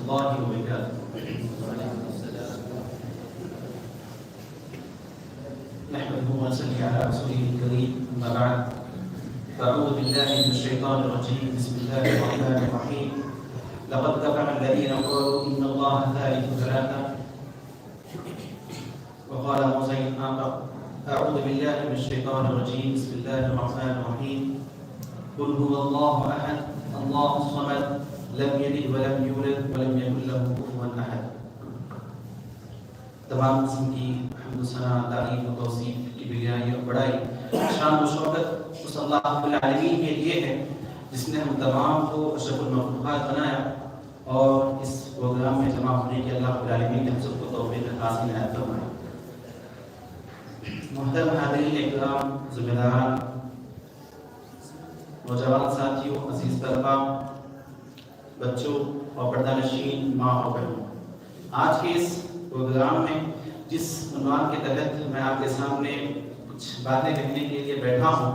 الله وبركاته. نحمده ونصلي على رسوله الكريم، أما بعد، فأعوذ بالله من الشيطان الرجيم. بسم الله الرحمن الرحيم. لقد كفر الذين قالوا إن الله ثالث ثلاثة وقال موسى آخر. أعوذ بالله من الشيطان الرجيم. بسم الله الرحمن الرحيم. قل هو الله أحد الله الصمد لم يلد ولم يولد ولم يكن له كفوا أحد. تمام قسم کی حمد و ثنا، تعریف و توصیف کی بڑائی اور بڑائی، شان و شوکت اس اللہ رب العالمین کے لیے ہے جس نے ہم تمام کو اشرف المخلوقات بنایا، اور اس پروگرام میں جمع ہونے کے اللہ رب العالمین نے ہم سب کو توفیق خاص عنایت فرمائی. محترم حاضرین اکرام، ذمہ داران، نوجوان ساتھیوں، عزیز طلباء، بچوں اور پردہ نشین ماں اور بہنوں، آج کے اس پروگرام میں جس عنوان کے تحت میں آپ کے سامنے کچھ باتیں کہنے کے لیے بیٹھا ہوں،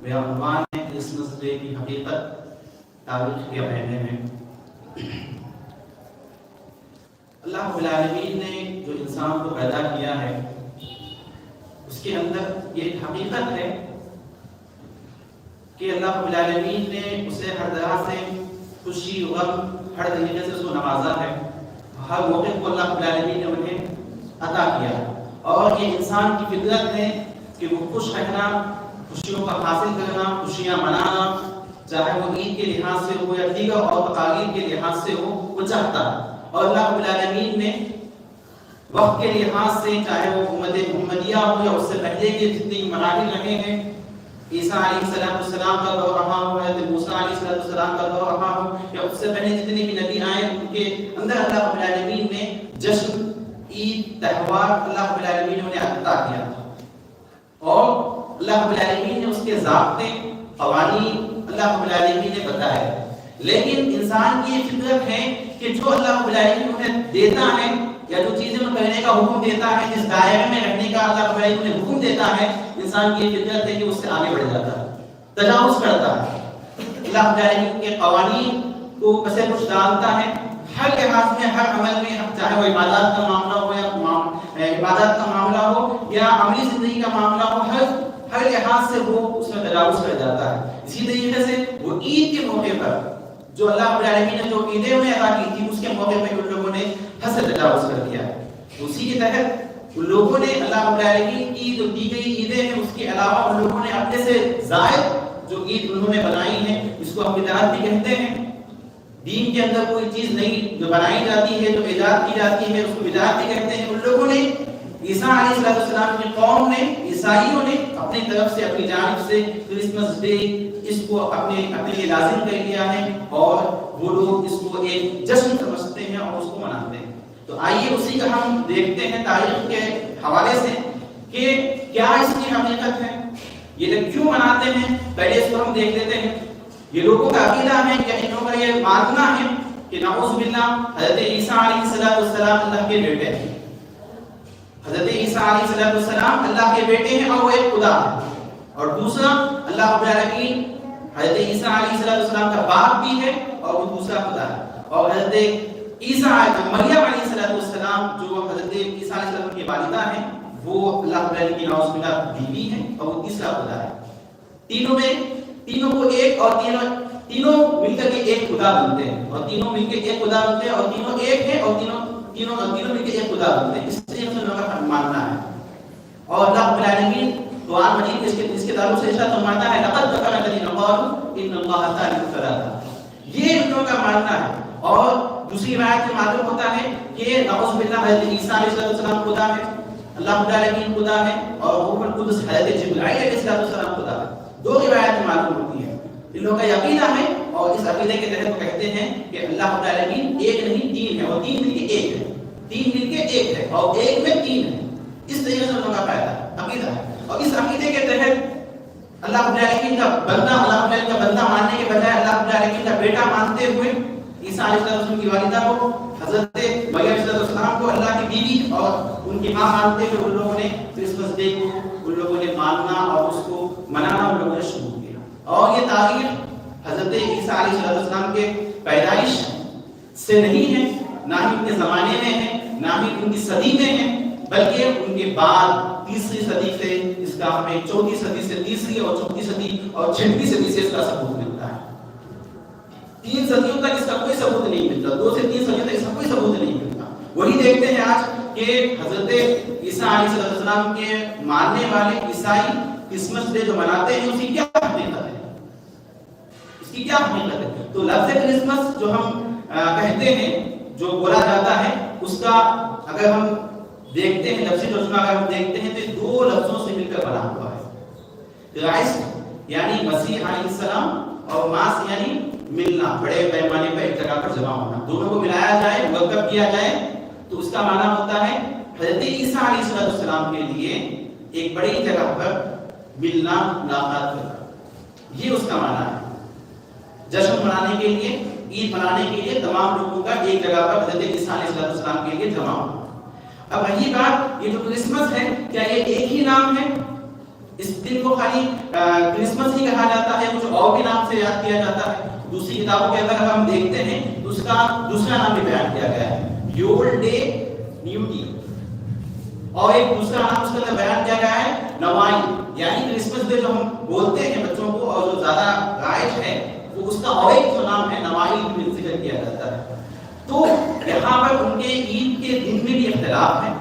میرا عنوان ہے کرسمس ڈے کی حقیقت تاریخ کے مہینے میں. اللہ رب العالمین نے جو انسان کو پیدا کیا ہے اس کے اندر یہ ایک حقیقت ہے کہ اللہ رب العالمین نے اسے ہر طرح سے خوشی غم ہر طریقے سے اس کو نوازا ہے. ہر موقع کو اللہ رب العالمین نے انہیں عطا کیا، اور یہ انسان کی فطرت ہے کہ وہ خوش رہنا، خوشیوں کا حاصل کرنا، خوشیاں منانا، چاہے وہ عید کے لحاظ سے ہو یا دیگر اور تقاریب کے لحاظ سے ہو، وہ چاہتا ہے. اور اللہ رب العالمین نے وقت کے لحاظ سے، چاہے وہ امت محمدیہ ہو یا اس سے پہلے کے جتنے مراحل رہے ہیں، عیسیٰ علیہ السلام کا دور رہا ہو، حضرت موسیٰ علیہ السلام کا دور رہا ہو، یا اس سے پہلے جتنے بھی نبی آئے، ان کے اندر اللہ رب العالمین نے جشن، عید، تہوار اللہ رب العالمین نے انہیں عطا کیا، اور اللہ رب العالمین نے اس کے ضابطے، قوانین اللہ رب العالمین نے بتائے. لیکن انسان کی یہ فطرت ہے کہ جو اللہ رب العالمین انہیں دیتا ہے یا جو چیزیں انہیں کرنے کا حکم دیتا ہے، جس دائرے میں رہنے کا اللہ رب العالمین انہیں حکم دیتا ہے، انسان کی یہ فطرت ہے کہ اس سے آگے بڑھ جاتا ہے، تجاوز کرتا ہے. اللہ رب العالمین کے قوانین کو پسے کچھ ڈالتا ہے، ہر لحاظ میں، ہر عمل میں، چاہے وہ عبادات کا معاملہ ہو یا عبادات کا معاملہ ہو یا عملی زندگی کا معاملہ ہو، ہر لحاظ سے وہ اس میں تجاوز کر جاتا ہے. اسی طریقے سے وہ عید کے موقع پر جو اللہ رب العالمین نے جو عیدیں انہیں عطا کی تھی، اس کے موقع پہ ان لوگوں نے حد سے تجاوز کر دیا. اسی کے تحت ان لوگوں نے اللہ رب العالمین کی جو دی گئی عیدیں ہیں، اس کے علاوہ ان لوگوں نے اپنے سے زائد جو عید انہوں نے بنائی ہے، اس کو ہم بدعت بھی کہتے ہیں. دین کے اندر کوئی چیز نئی جو بنائی جاتی ہے، جو ایجاد کی جاتی ہے، اس کو بدعت بھی کہتے ہیں. ان لوگوں نے، عیسیٰ علیہ السلام کی قوم نے، عیسائیوں نے اپنی طرف سے، اپنی جانب سے کرسمس ڈے اس کو اپنے لیے لازم کر لیا ہے، اور وہ لوگ اس کو ایک جشن سمجھتے ہیں اور اس کو مناتے ہیں. تو آئیے اسی کا ہم دیکھتے ہیں تاریخ کے حوالے سے کہ کیا اس کی حقیقت ہے، یہ لوگ کیوں مناتے ہیں. پہلے اس کو ہم دیکھ لیتے ہیں. یہ لوگوں کا عقیدہ ہے کہ ان لوگوں کا یہ ماننا ہے کہ نعوذ باللہ حضرت عیسیٰ علیہ السلام اللہ کے بیٹے ہیں. حضرت عیسیٰ علیہ السلام اللہ کے بیٹے ہیں اور وہ ایک خدا ہے. اور دوسرا، اللہ رب العالمین حضرت عیسیٰ علیہ السلام کا باپ بھی ہے اور وہ دوسرا خدا ہے. اور حضرت مریم علیہ السلام جو حضرت عیسیٰ علیہ السلام کی والدہ ہیں، وہ اللہ رب العالمین کی نعوذ باللہ بیوی ہے اور وہ تیسرا خدا ہے. تینوں کو ایک، اور تینوں مل کر کے ایک خدا بنتے ہیں، اور تینوں مل کے ایک خدا بنتے ہیں، اور تینوں ایک ہیں، اور تینوں مل کے ایک خدا بنتے ہیں. اس سے ہم لوگوں کا ماننا ہے. اور اللہ رب العالمین قرآن مجید اس کے تعلق سے ارشاد فرماتا ہے لقد كفر الذين قالوا ان الله ثالث ثلاثة. یہ ان لوگوں کا ماننا ہے. اور دوسری روایت میں معلوم ہوتا ہے کہ نعوذ باللہ حضرت عیسیٰ علیہ السلام خدا ہے، اللہ رب العالمین خدا ہے، اور روح القدس حضرت جبرائیل علیہ السلام خدا ہے. دو روایت معلوم ہوتی ہیں. ان لوگوں کا عقیدہ ہے، اور اس عقیدے کے تحت وہ کہتے ہیں کہ اللہ رب العالمین ایک نہیں تین ہے، اور تین مل کے ایک ہے، تین مل کے ایک ہے، اور ایک میں تین ہے. اس طریقے سے ان لوگوں کا عقیدہ ہے. اور اس عقیدے کے تحت اللہ رب العالمین کا بندہ ماننے کے بجائے اللہ رب العالمین کا بیٹا مانتے ہوئے عیسیٰ علیہ السلام کی والدہ کو، حضرت مریم علیہ السلام کو اللہ کی بیوی اور ان کی ماں مانتے ہوئے ان لوگوں نے کرسمس ڈے کو ان لوگوں نے ماننا اور اس کو منانا ان لوگوں نے شروع کیا. اور یہ تاریخ حضرت عیسیٰ علیہ السلام کے پیدائش سے نہیں ہے، نہ ہی ان کے زمانے میں ہے، نہ ہی ان کی صدی میں ہے، بلکہ ان کے بعد تیسری صدی سے اس کا ہمیں، چوتھی صدی سے تیسری اور چوتھی صدی اور چھٹویں صدی سے اس کا ثبوت ملتا ہے۔ 3 صدیوں تک اس کا کوئی ثبوت نہیں ملتا، 2 سے 3 صدیوں تک اس کا کوئی ثبوت نہیں ملتا۔ وہی دیکھتے ہیں آج کہ حضرت عیسیٰ علیہ السلام کے ماننے والے عیسائی کرسمس ڈے جو مناتے ہیں، اس کی کیا حقیقت ہے، اس کی کیا حقیقت ہے؟ تو لفظ کرسمس جو ہم کہتے ہیں، جو بولا جاتا ہے، اس کا اگر ہم دیکھتے ہیں لفظی ترجمہ اگر ہم دیکھتے ہیں تو 2 لفظوں سے مل کر بنا ہوا ہے۔ کرائسٹ یعنی مسیح علیہ السلام، اور ماس یعنی ملنا، بڑے پیمانے پر ایک جگہ پر جمع ہونا، دونوں کو ملایا جائے، مرکب کیا جائے تو اس کا معنی ہوتا ہے حضرت عیسیٰ علیہ السلام کے لیے ایک بڑی جگہ پر ملنا، ملاقات کرنا، یہ اس کا معنی ہے۔ جشن منانے کے لیے، عید منانے کے لیے تمام لوگوں کا ایک جگہ پر حضرت عیسیٰ علیہ السلام کے لیے جمع ہونا۔ اب رہی بات، یہ جو کرسمس ہے، کیا یہ ایک ہی نام ہے؟ اس دن کو خالی کرسمس ہی کہا جاتا ہے، کچھ اور بھی نام سے یاد کیا جاتا ہے؟ دوسری کتابوں کے اندر ہم دیکھتے ہیں تو اس کا دوسرا نام بھی بیان کیا گیا ہے، یول ڈے نیوٹی، اور ایک دوسرا نام اس کے اندر بیان کیا گیا ہے، نوائی، یعنی کرسمس ڈے جو ہم بولتے ہیں بچوں کو اور جو زیادہ رائج ہے، وہ اس کا اور ایک جو نام ہے نوائی بھی ذکر کیا جاتا ہے۔ تو یہاں پر ان کے عید کے دن میں بھی اختلاف ہے،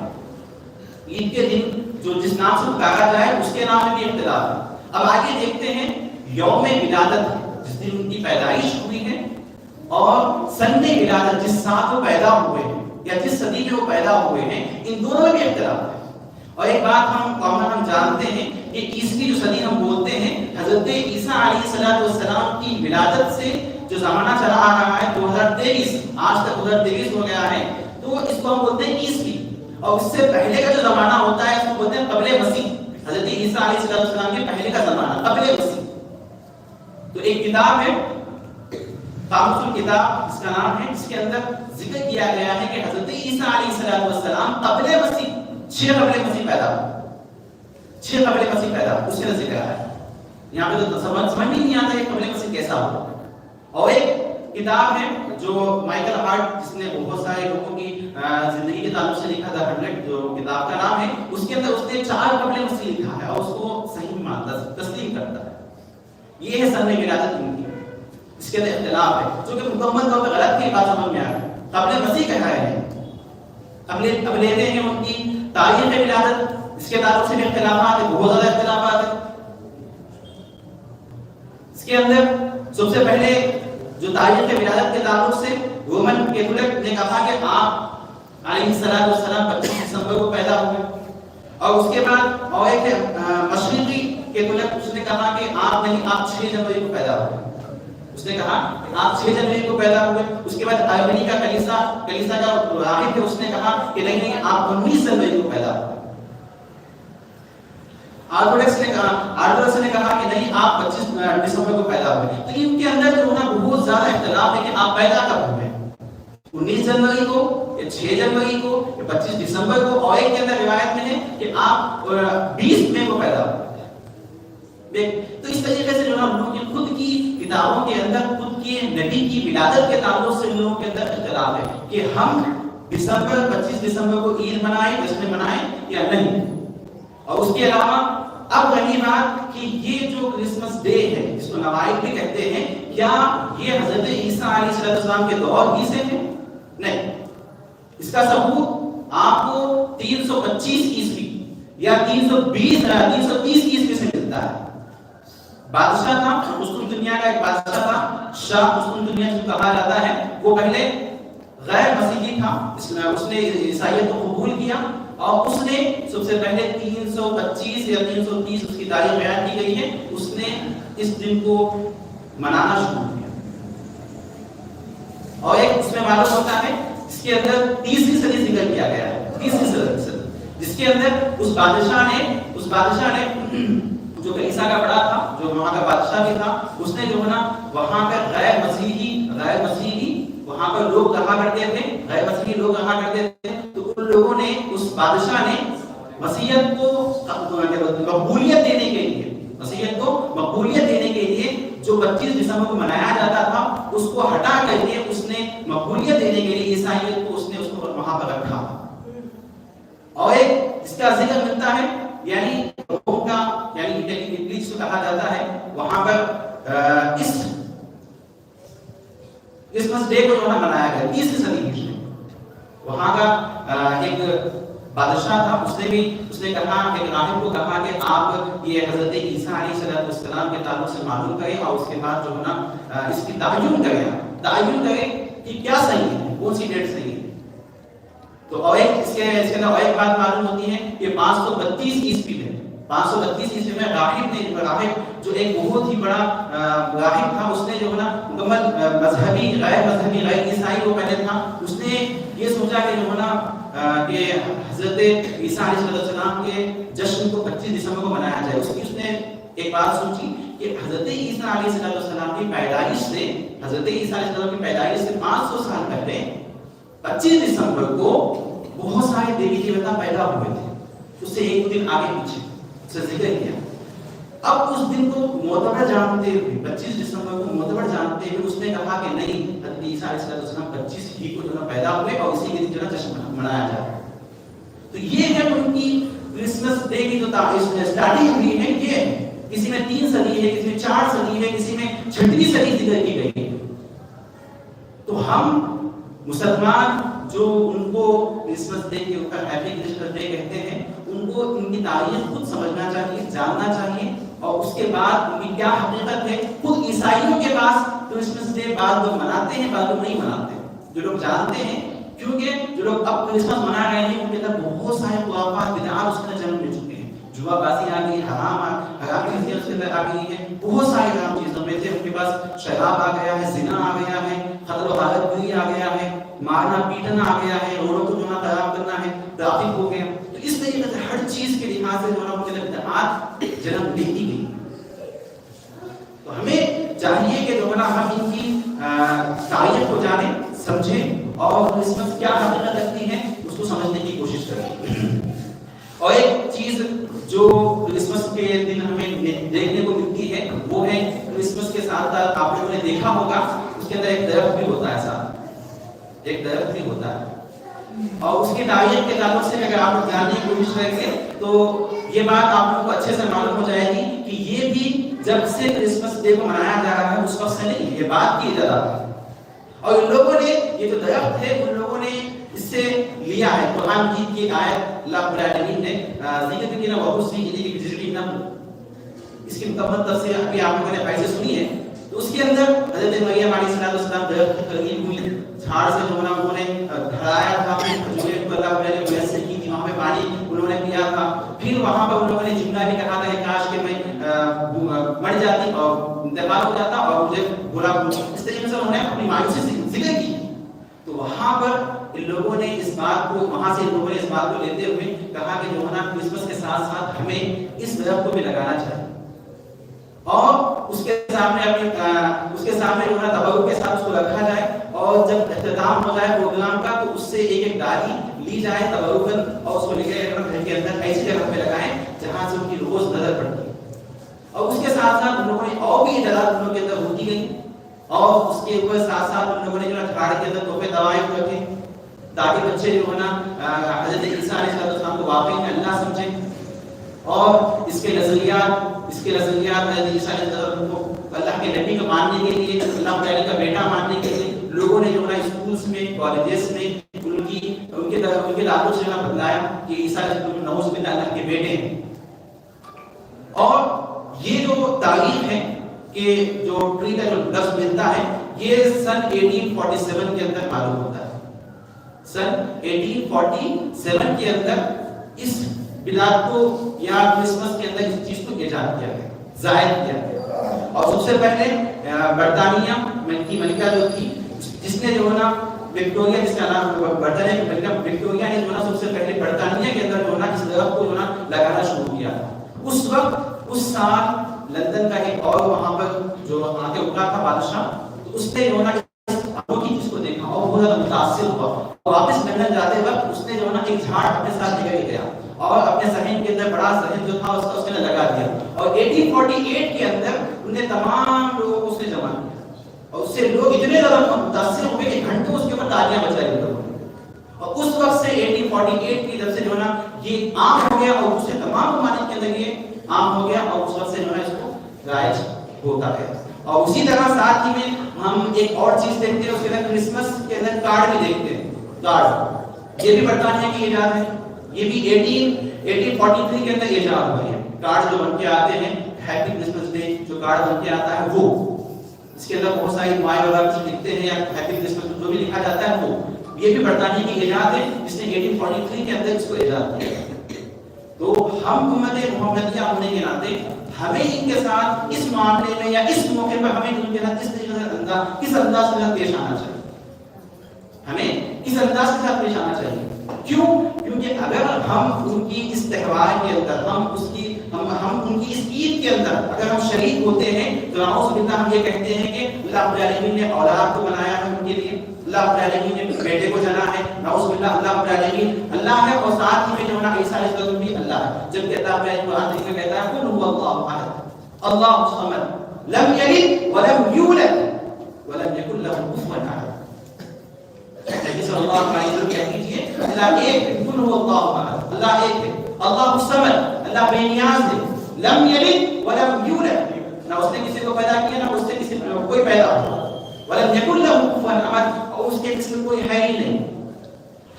عید کے دن جو جس نام سے پکارا جائے اس کے نام میں بھی اختلاف ہے۔ اب آگے دیکھتے ہیں یوم ولادت، جس دن ان کی پیدائش ہوئی ہے، اور سن ولادت، جس سال وہ پیدا ہوئے ہیں یا جس صدی میں وہ پیدا ہوئے ہیں، ان دونوں میں بھی اختلاف ہے۔ اور ایک بات ہم جانتے ہیں کہ عیسوی جو صدی ہم بولتے ہیں، حضرت عیسیٰ علیہ السلام کی ولادت سے جو زمانہ چلا آ رہا ہے 2023، آج تک 2023 ہو گیا ہے، تو اس کو ہم بولتے ہیں عیسوی۔ اور اس سے پہلے کا جو زمانہ ہوتا ہے اس کو بولتے ہیں قبل مسیح، حضرت عیسیٰ علیہ السلام کے پہلے کا زمانہ قبل مسیح۔ تو ایک کتاب ہے قاموس الکتاب اس کا نام ہے، جس کے اندر ذکر کیا گیا ہے کہ حضرت عیسیٰ علیہ السلام قبل مسیح 6 قبل مسیح پیدا ہوئے، 6 قبل مسیح پیدا ہوئے، اس کا ذکر ہے۔ یہاں پہ تو سمجھ نہیں آتا ہے قبل مسیح کیسا ہو۔ اور ایک کتاب ہے جو مائیکل ہارٹ، جس نے بہت سارے لوگوں کی زندگی کے تعلق سے لکھا تھا، 100 جو کتاب کا نام ہے، اس کے اندر اس نے 4 قبل مسیح لکھا ہے اور اس کو صحیح مانتا، تسلیم کرتا ہے۔ یہ ہے سن ولادت ان کی، اس کے اندر اختلاف ہے، جو کہ مکمل طور پر غلط کی بات سمجھ میں آ رہی ہے۔ قبل مسیح کہا ہے، اب لیتے ہیں ان کی تاریخ ولادت، اس کے تعلق سے بھی اختلافات ہیں، بہت زیادہ اختلافات ہیں۔ اس کے اندر سب سے پہلے جو تاریخ ولادت کے تعلق سے رومن کیتھولک نے کہا کہ آپ علیہ السلام 25 دسمبر کو پیدا ہوئے، اور اس کے بعد اور ایک مشرقی کیتھولک، اس نے کہا کہ آپ نہیں، آپ 6 جنوری کو پیدا ہوئے، اس نے کہا کہ آپ 6 جنوری کو پیدا ہوئے۔ اس کے بعد ارمینی کا کلیسا کا راہب ہے، اس نے کہا کہ نہیں، آپ 19 جنوری کو پیدا ہوئے۔ آرتھوڈکس نے کہا کہ نہیں، آپ 25 دسمبر کو پیدا ہوئے۔ تو ان کے اندر جو ہے بہت زیادہ اختلاف ہے کہ آپ پیدا کب ہوئے، 19 جنوری کو یا 6 جنوری کو یا 25 دسمبر کو، اور ایک کے اندر روایت میں ہے کہ آپ 20 مئی کو پیدا ہوئے۔ تو اس طریقے سے جو ہے لوگوں کی خود کی کتابوں کے اندر خود کے نبی کی ولادت کے تعلق سے لوگوں کے اندر اختلاف ہے کہ ہم 25 دسمبر کو عید منائیں، جشن منائیں یا نہیں۔ اور اس کے علاوہ اب رہی بات کہ یہ جو کرسمس ڈے ہے، جس کو نوائل بھی کہتے ہیں، کیا یہ حضرت عیسیٰ علیہ السلام کے دور ہی سے ہے؟ نہیں، اس کا ثبوت آپ کو 325 عیسوی یا 330 عیسوی سے ملتا ہے۔ بادشاہ تھا قسطنطنیہ کا، ایک بادشاہ تھا شاہ قسطنطنیہ جو کہا جاتا ہے، وہ پہلے غیر مسیحی تھا، اس نے عیسائیت کو قبول کیا، اور اس نے سب سے پہلے 325 یا 330 اس کی تاریخ بیان کی گئی ہے، اس نے اس دن کو منانا شروع کیا۔ اور ایک اس میں معلوم ہوتا ہے اس کے اندر 30ویں صدی ذکر کیا گیا ہے، 30ویں صدی، جس کے اندر اس بادشاہ نے جو کلیسا کا بڑا تھا، جو وہاں کا بادشاہ بھی تھا، اس نے جو ہے نا وہاں پر غیر مسیحی وہاں پر لوگ رہا کرتے تھے، غیر مسیحی لوگ رہا کرتے تھے، تو ان لوگوں نے، اس بادشاہ نے مسیحیت کو مقبولیت دینے کے لیے جو 25 دسمبر کو منایا جاتا تھا، اس کو ہٹا کر کے اس نے مقبولیت دینے کا ذکر ملتا ہے، یعنی روم کا یعنی اٹلی جس کو کہا جاتا ہے، وہاں پر اس کرسمس ڈے کو جو ہے منایا گیا 30ویں صدی میں. وہاں کا ایک بادشاہ تھا، اس نے کہا ایک راہب کو کہا کہ آپ یہ حضرت عیسیٰ علیہ السلام کے تعلق سے معلوم کریں اور اس کے بعد جو ہے نا اس کی تعین کریں کہ کیا صحیح ہے، کون سی ڈیٹ صحیح ہے. تو اور اس کے اندر اور ایک بات معلوم ہوتی ہے کہ 532 عیسوی میں 532 عیسوی میں راہب جو ایک بہت ہی بڑا راہب تھا، اس نے جو ہے نا مکمل مذہبی غیر عیسائی وہ پہلے تھا، اس نے یہ سوچا کہ جو ہے نا کہ حضرت عیسیٰ علیہ السلام کے جشن کو 25 دسمبر کو منایا جائے. اس نے ایک بات سوچی کہ حضرت عیسیٰ علیہ السلام کی پیدائش سے 500 سال پہلے 25 دسمبر کو بہت سارے دیوی دیوتا پیدا ہوئے تھے. اس سے ایک دن آگے پیچھے سے ذکر کیا. اب اس دن کو معتبر جانتے ہوئے 25 دسمبر کو معتبر جانتے ہوئے اس نے کہا کہ نہیں، حضرت عیسیٰ علیہ السلام 25 ہی کو جو پیدا ہوئے اور اسی کے دن جو جشن منایا جائے. تو یہ ہے ان کی کرسمس ڈے کی جو اسٹارٹنگ ہوئی ہے. یہ کسی میں 3 صدی ہے، کسی میں 4 صدی ہے، کسی میں 6ویں صدی ذکر کی گئی ہے. تو ہم مسلمان جو ان کو کرسمس ڈے کے اوپر ہیپی کرسمس ڈے کہتے ہیں، ان کو ان کی تاریخ خود سمجھنا چاہیے، جاننا چاہیے، اور اس کے بعد ان کی کیا حقیقت ہے. خود عیسائیوں کے پاس کرسمس ڈے بعض لوگ مناتے ہیں، بعض لوگ نہیں مناتے. جو لوگ جانتے ہیں، کیونکہ جو لوگ اب کرسمس منا رہے ہیں ان کے اندر بہت سارے خرافات بدعات اس کے جنم لے چکے ہیں. جوا بازی آ گئی، حرام چیزیں اس کے اندر آ گئی ہیں، بہت ساری حرام چیزوں میں سے ان کے پاس شراب آ گیا ہے، زنا آ گیا ہے، قتل و غارت گری آ گیا ہے، مارنا پیٹنا آ گیا ہے، روڈوں کو جو ہے خراب کرنا ہے، ٹریفک ہو گیا. تو اس طریقے سے ہر چیز کے لحاظ سے جو ہے ان کے اندر بدعات جنم لیتی گئی. تو ہمیں چاہیے کہ جو ہے ہم ان کی تاریخ کو جانیں، سمجھیں اور کرسمس کیا حقیقت رکھتی ہے اس کو سمجھنے کی کوشش کریں. اور ایک چیز جو کرسمس کے دن ہمیں دیکھنے کو ملتی ہے وہ ہے کرسمس کے ساتھ ساتھ آپ لوگوں نے دیکھا ہوگا اس کے اندر ایک درخت بھی ہوتا ہے. ساتھ ایک درخت بھی ہوتا ہے اور اس کی تاریخ کے تعلق سے اگر آپ جاننے کی کوشش کریں گے تو یہ بات آپ لوگوں کو اچھے سے معلوم ہو جائے گی کہ یہ بھی جب سے کرسمس ڈے کو منایا جا رہا ہے اس وقت سے نہیں، یہ بات کی جا رہا ہے. اور ان لوگوں نے یہ جو درخت ہے ان لوگوں نے اس سے لیا ہے. قرآن کی ایک آیت اللہ رب العالمین نے ذکر کیا وہ اس کی ڈیجیٹل نام اس کی مکمل تفسیر ابھی آپ لوگوں نے پہلے سنی ہے. تو اس کے اندر حضرت مریم علیہ السلام درخت کی قریب ہوئی، جھاڑ سے جو انہوں نے گھڑایا تھا، کھجورے کو اللہ نے میسر کی تھی، وہاں پہ پانی انہوں نے پیا تھا. پھر وہاں پر ان لوگوں نے جملہ بھی کہا تھا کہ کاش کہ میں مر جاتی اور انتقال ہو جاتا اور مجھے برا. اس طریقے سے انہوں نے اپنی مایوسی سے ذکر کی. تو وہاں پر ان لوگوں نے اس بات کو وہاں سے ان لوگوں نے اس بات کو لیتے ہوئے کہا کہ جو ہے نا کرسمس کے ساتھ ساتھ ہمیں اس درخت کو بھی لگانا چاہیے اور اس کے سامنے جو ہے تبرک کے ساتھ اس کو رکھا جائے اور جب اختتام ہو جائے پروگرام کا تو اس سے ایک ڈالی لی جائے تبرکن اور اس کو لے کے گھر کے اندر ایسی جگہ پہ لگائیں جہاں سے ان کی روز نظر پڑتی ہے. اور اس کے ساتھ ساتھ ان لوگوں نے اور بھی اجازت ان لوگوں کے اندر ہوتی گئی اور اس کے اوپر ساتھ ساتھ ان لوگوں نے جو ہے گھاڑ کے اندر تحفے دوائیں رکھے تاکہ بچے جو ہے نا حضرت عیسیٰ علیہ السلام کو واقعی میں اللہ سمجھیں. اور اس کے نظریات حضرت عیسیٰ علیہ السلام کو اللہ کے نبی کو ماننے کے لیے، اللہ تعالی کا بیٹا ماننے کے لیے لوگوں نے جو ہے اسکولز میں کالجز میں ان کے تعلق سے بتلایا کہ عیسیٰ علیہ السلام نعوذ باللہ اللہ کے بیٹے ہیں. اور یہ جو تاریخ ہے کہ جو ٹری کا جو لفظ ملتا ہے یہ سن 1847 کے اندر معلوم ہوتا ہے. سن 1847 کے اندر اس بلاد کو یا کرسمس کے اندر اس چیز کو ایجاد کیا گیا، ظاہر کیا گیا. اور سب سے پہلے برطانیہ کی ملکہ جو تھی جس نے جو ہے نا وکٹوریا، جس کا نام برطانیہ کی ملکہ وکٹوریا نے جو ہے نا سب سے پہلے برطانیہ کے اندر جو ہے نا اس درخت کو جو ہے نا لگانا شروع کیا. اس وقت اس سال لندن کا ایک اور وہاں پر جو وہاں کے حکمران تھا بادشاہ، تو اس نے جو ہے نا کی چیز کو دیکھا اور بہت زیادہ متاثر ہوا. واپس لندن جاتے وقت اس نے جو ہے نا ایک جھاڑ اپنے ساتھ لے کے گیا اور اپنے صحن کے اندر بڑا صحن جو تھا اس کے اندر لگا دیا. اور 1848 کے اندر انہوں نے تمام لوگوں کو اس نے جمع کیا اور اس سے لوگ اتنے زیادہ متاثر ہوئے کہ گھنٹوں اس کے اوپر تالیاں بجائی لوگوں نے. اور اس وقت سے 1848 کی جب سے جو ہے نا یہ عام ہو گیا اور دوسرے تمام ممالک کے اندر یہ عام ہو گیا اور اس وقت سے جو ہے اس کو رائج ہوتا ہے. اور اسی طرح ساتھ ہی میں ہم ایک اور چیز دیکھتے ہیں اس کے اندر کرسمس کے اندر کارڈ بھی دیکھتے ہیں. کارڈ یہ بھی برطانیہ کی ایجاد ہے. یہ بھی 1843 کے اندر ایجاد ہوئی ہے. کارڈ جو بن کے آتے ہیں ہیپی کرسمس ڈے جو کارڈ بن کے آتا ہے وہ اس کے اندر بہت ساری دعائیں وغیرہ کچھ لکھتے ہیں یا ہیپی کرسمس جو بھی لکھا جاتا ہے وہ یہ بھی برطانیہ کی ایجاد ہے جس نے 1843 کے اندر اس کو ایجاد کیا. تو ہم امت محمدیہ ہونے کے ناطے ہمیں ان کے ساتھ اس معاملے میں یا اس موقع پر ہمیں ان کے ساتھ کس انداز کے ساتھ پیش آنا چاہیے. ہمیں کس انداز کے ساتھ پیش آنا چاہیے. کیوں؟ کیونکہ اگر ہم ان کی اس تہوار کے اندر ہم ان کی اس عید کے اندر اگر ہم شریک ہوتے ہیں تو نعوذ باللہ ہم یہ کہتے ہیں کہ اللہ رب العالمین نے اولاد کو بنایا ہے ان کے لیے, اللہ رب العالمین نے بیٹے کو جنا ہے, نعوذ باللہ اللہ رب العالمین اللہ ہے اور ساتھ ہی میں جو ہے عیسیٰ علیہ السلام بھی اللہ ہے. جب کہتا ہے قرآن میں کہتا ہے قل هو اللہ احد اللہ الصمد لم یلد ولم یولد ولم یکن له کفوا احد. نبی صلی اللہ علیہ وسلم کہہ دیجئے اللہ ایک ہے, قل هو اللہ احد اللہ ایک ہے, اللہ الصمد اللہ بے نیاز ہے, لم یلد ولم یولد نہ اس نے کسی کو پیدا کیا نہ اس سے کسی کوئی پیدا ہوا, ولم یکن له کفوا احد اور اس کے جسم کوئی ہے ہی نہیں.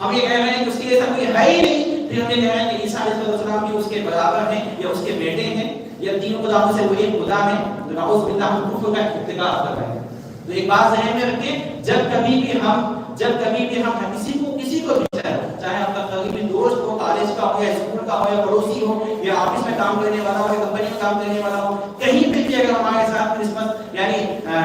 ہم یہ کہہ رہے ہیں کہ اس کے جیسا کوئی ہے ہی نہیں, پھر ہم نے کہا ہے کہ عیسیٰ علیہ السلام بھی اس کے برابر ہیں یا اس کے بیٹے ہیں یا تین خداؤں سے وہ ایک خدا ہے. تو نعوذ باللہ ہم کفر کا ارتکاب کر رہے ہیں. تو ایک بات ذہن میں رکھیں, جب کبھی بھی ہم کسی کو بھی چاہے آپ کا قریبی دوست ہو, کالج کا ہو یا اسکول کا ہو یا پڑوسی ہو یا آفس میں کام کرنے والا ہو یا کمپنی میں کام کرنے والا ہو, کہیں پہ بھی اگر ہمارے ساتھ کرسمس یعنی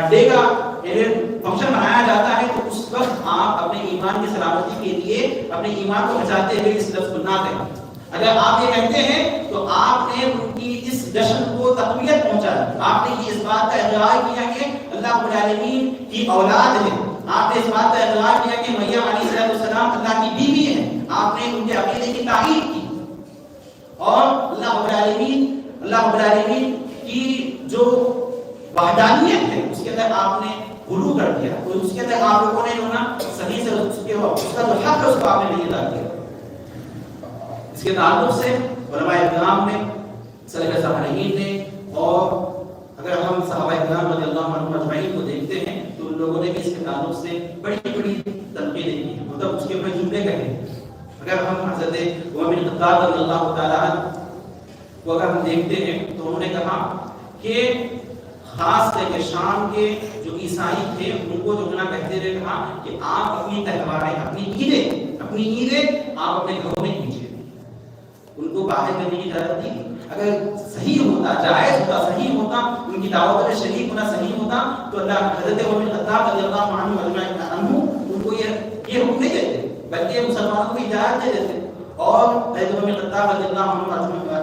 ڈے کا فنکشن منایا جاتا ہے تو اس وقت آپ اپنے ایمان کی سلامتی کے لیے اپنے ایمان کو بچاتے ہوئے اس لفظ کو نہ کہیں. اگر آپ یہ کہتے ہیں تو آپ نے ان کی اس جشن کو تقویت پہنچائی, آپ نے اس بات کا اقرار کیا کہ اللہ رب العالمین کی اولاد ہے, آپ نے اس بات کا اقرار کیا کہ مریم علیہ السلام اللہ کی بیوی ہے, آپ نے ان کے عقیدے کی تائید کی اور اللہ رب العالمین کی جو وحدانیت ہے اس کے اندر آپ نے غلو کر دیا. تو اس کے اندر آپ لوگوں نے جو نا صحیح سے اس کا جو حق ہے اس کو آپ نے نہیں ادا کیا. اس کے تعلق سے علماء کرام نے سلف صالحین نے اور اگر ہم صحابہ کرام رضی اللہ عنہم اجمعین کو دیکھتے ہیں تو ان لوگوں نے بھی اس کے تعلق سے بڑی تنقیدیں کی, مطلب اس کے اوپر جملے کہے. اگر ہم حضرت عمر بن خطاب رضی اللہ تعالی عنہ کو اگر ہم دیکھتے ہیں تو انہوں نے کہا کہ خاص طور پر شام کے جو عیسائی تھے ان کو جو ہے کہتے رہے کہا کہ آپ اپنی تہواریں اپنی عیدیں آپ اپنے گھروں میں کیجیے. ان کو باہر کرنے کی اجازت نہیں. اگر صحیح ہوتا, جائز ہوتا, صحیح ہوتا, ان کی دعوت میں شریک ہونا صحیح ہوتا تو اللہ حضرت عمر بن خطاب رضی اللہ عنہ ان کو یہ حکم نہیں دیتے بلکہ مسلمانوں کو اجازت دے دیتے. اور حضرت عمر بن خطاب رضی اللہ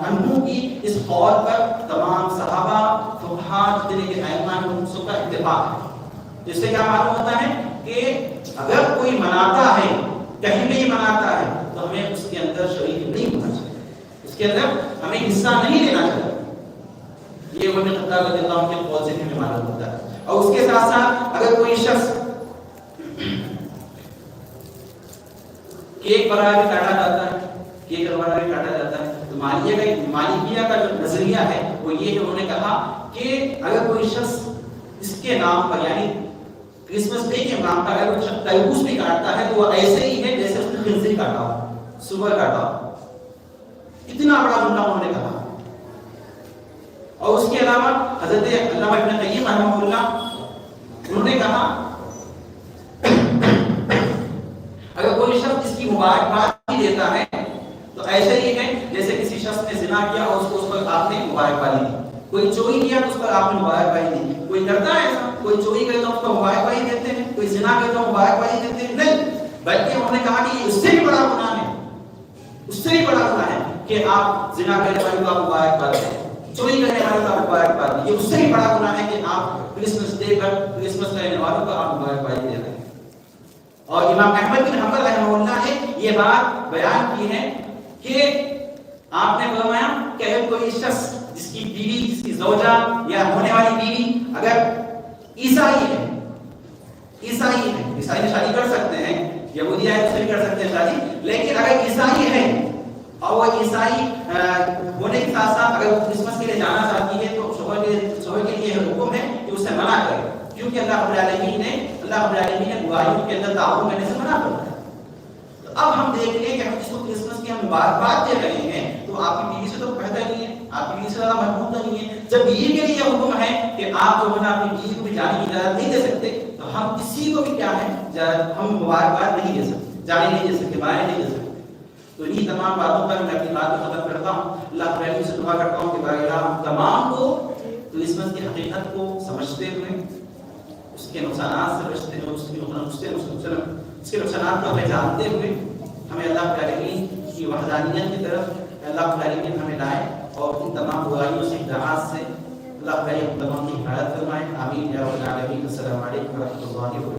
عنہ کی اس قول پر تمام صحابہ فقہاء جتنے کے ائمہ ہیں ان سب کا اتفاق ہے. جس سے کیا معلوم ہوتا ہے کہ اگر کوئی مناتا ہے کہیں بھی مناتا ہے تو ہمیں اس کے اندر شریک نہیں ہونا چاہیے, اس کے اندر ہمیں حصہ نہیں لینا چاہیے. یہ عمر بن خطاب رضی اللہ عنہ کے قول سے ہمیں معلوم ہوتا ہے. اور اس کے ساتھ ساتھ اگر کوئی شخص کیک وغیرہ بھی کاٹا جاتا ہے تو مالکیہ کا جو نظریہ ہے وہ یہ کہ انہوں نے کہا کہ اگر کوئی شخص اس کے نام پر یعنی کرسمس ڈے کے نام پر اگر کوئی تربوز بھی کاٹتا ہے تو وہ ایسے ہی ہے جیسے اس نے خنزیر کاٹا ہو, سور کاٹا ہو. اتنا بڑا جملہ انہوں نے کہا. اور اس کے علاوہ حضرت علامہ ابن قیم رحمہ اللہ انہوں نے کہا اگر کوئی شخص اس کی مبارکباد بھی دیتا ہے تو ایسے ہی ہے جیسے کسی شخص نے زنا کیا اور اس کو اس پر آپ نے مبارکبادی دی. کوئی چوری کیا تو اس پر آپ نے مبارکبادی دی. کوئی کرتا ہے ایسا, کوئی چوری کرتا ہے اس کو مبارکبادی دیتے ہیں, کوئی زنا کرتا ہے مبارکبادی دیتے ہیں, نہیں. بلکہ انہوں نے کہا کہ یہ اس سے بھی بڑا گناہ ہے, اس سے بھی بڑا گناہ ہے کہ آپ زنا کرنے والے کو آپ مبارکباد دیں, چوری کرنے والے کو آپ مبارکباد دیں. یہ اس سے بھی بڑا گناہ ہے کہ آپ کرسمس ڈے پر کرسمس کرنے والوں کو آپ مبارکبادی دے رہے ہیں. اور امام احمد بن حنبل رحمہ اللہ نے یہ بات بیان کی ہے کہ آپ نے فرمایا کہ اگر کوئی شخص جس کی بیوی, جس کی زوجہ یا ہونے والی بیوی اگر عیسائی ہے, عیسائی نے شادی کر سکتے ہیں یہودی ہے تو کر سکتے ہیں شادی، لیکن اگر عیسائی ہے اور وہ عیسائی ہونے کے ساتھ ساتھ اگر وہ کرسمس کے لیے جانا چاہتی ہے تو شوہر کے لیے حکم ہے کہ اسے منع کرے، کیونکہ اللہ رب العالمین نے گواہیوں کے اندر تعاون کرنے سے منع کرا ہے۔ تو اب ہم دیکھ لیں کہ ہم جس کو کرسمس کی ہم مبارکباد دے رہے ہیں تو آپ کی بیوی سے تو بہتر نہیں ہے، آپ کی بیوی سے زیادہ محبوب نہیں ہے۔ جب بیوی کے لیے یہ حکم ہے کہ آپ جو ہے نا اپنی بیوی کو بھی جانے کی اجازت نہیں دے سکتے، تو ہم کسی کو بھی کیا ہے ہم مبارکباد نہیں دے سکتے، جانے نہیں دے سکتے، باہر نہیں دے سکتے۔ تو انہی تمام باتوں پر میں اپنی بات کو ختم کرتا ہوں۔ اللہ تعالیٰ سے دعا کرتا ہوں کہ بارگاہ ہم تمام کو کرسمس کی حقیقت کو سمجھتے ہوئے، اس کے نقصانات سے بچتے ہوئے، اس کے نقصانات کو ہمیں جانتے ہوئے ہمیں اللہ تعالیٰ کی وحدانیت کی طرف اللہ تعالیٰ ہمیں لائے اور ان تمام برائیوں سے اجتناب سے اللہ تعالیٰ تمام کی حفاظت فرمائے۔ آمین یا رب العالمین۔ السلام علیکم ورحمۃ اللہ وبرکاتہ۔